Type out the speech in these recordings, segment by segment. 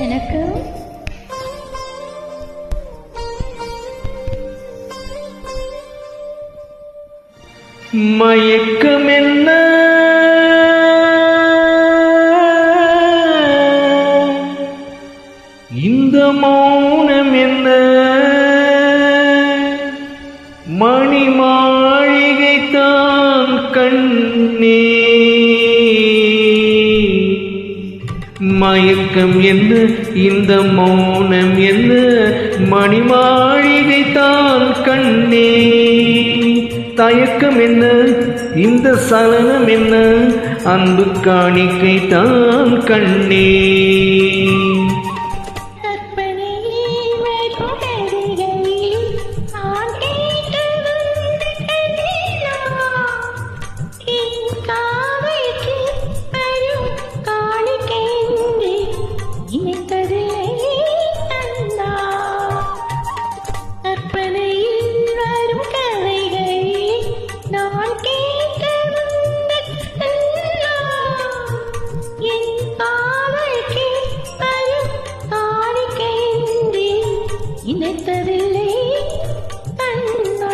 வணக்கம். மயக்கம் என்ன இந்த மௌனம் என்ன மணி மாளிகை தான் கண்ணே மயக்கம் என்ன இந்த மௌனம் என்ன மணி மாளிகை தான் கண்ணே தயக்கம் என்ன இந்த சலனம் என்ன அன்பு காணிக்கை தான் கண்ணே நினைத்ததில்லை கண்ணா.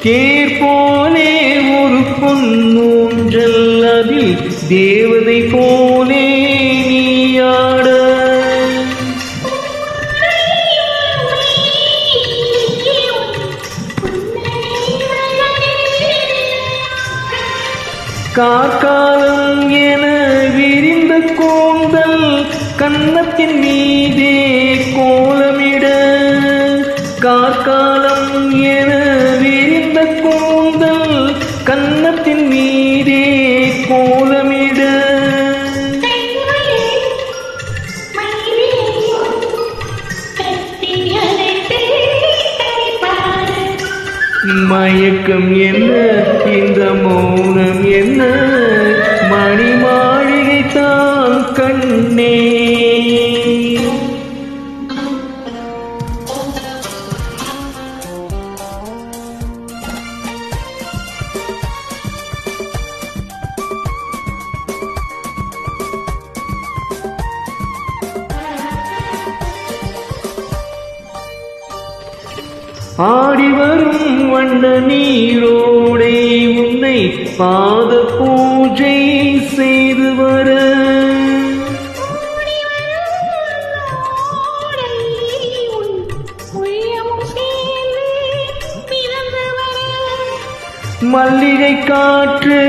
தேர் போலே ஒரு பொன்னூஞ்சல் அதில் தேவதை போலே நீயாட காக்காலம் என விரிந்த கூந்தல் கன்னத்தின் மீதே கோலமிட காக்காலம் என விரிந்த கூந்தல் கன்னத்தின் மீதே கோலமிட மயக்கம் என்ன இந்த மௌனம் என்ன மணி மாளிகை தான் கண்ணே ஆடி வரும் வண்ண நீரோடை உன்னை பாத பூஜை செய்து வர மல்லிகை காற்று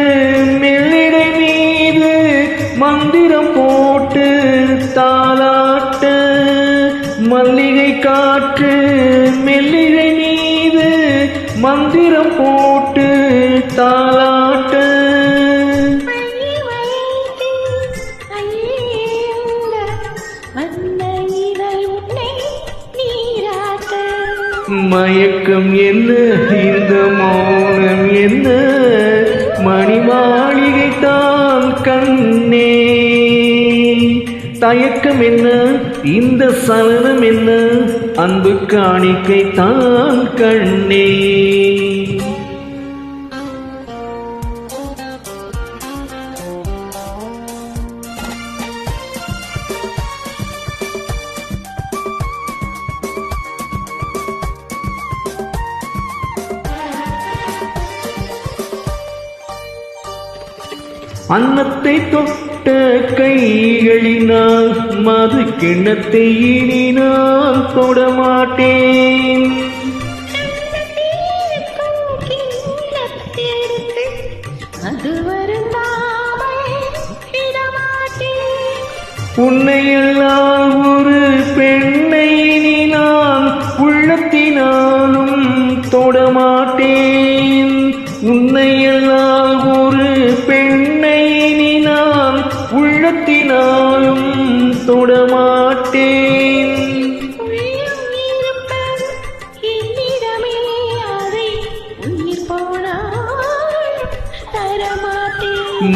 மெல்லிடை மீது மந்திரம் போட்டு தாலாட்ட மல்லிகை காற்று மெல்லிடை மீது மந்திரம் போட்டு தாலாட்ட மயக்கம் என்ன இந்த மௌனம் என்ன மணி மாளிகை தான் கண்ணே தயக்கம் என்ன இந்த சலனம் என்ன அன்பு காணிக்கை தான் கண்ணே அன்னத்தை தொட்ட கைகளினால் மது கிண்ணத்தை இனி நான் தொடமாட்டேன் உன்னையெல்லாம் ஒரு பெண்ணை இனி நான் உள்ளத்தினாலும் தொடமாட்டேன் உன்னையெல்லாம் ஒரு பெண்ணை இனி நான் உள்ளத்தினாலும் தொடமாட்டேன்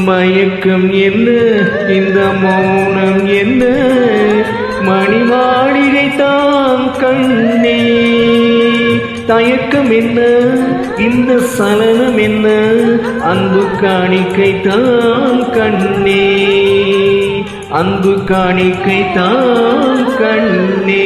மயக்கம் என்ன இந்த மௌனம் என்ன மணி மாளிகை தான் கண்ணே தயக்கம் என்ன இந்த சலனம் என்ன அன்பு காணிக்கை தான் கண்ணே அன்பு காணிக்கை தான் கண்ணே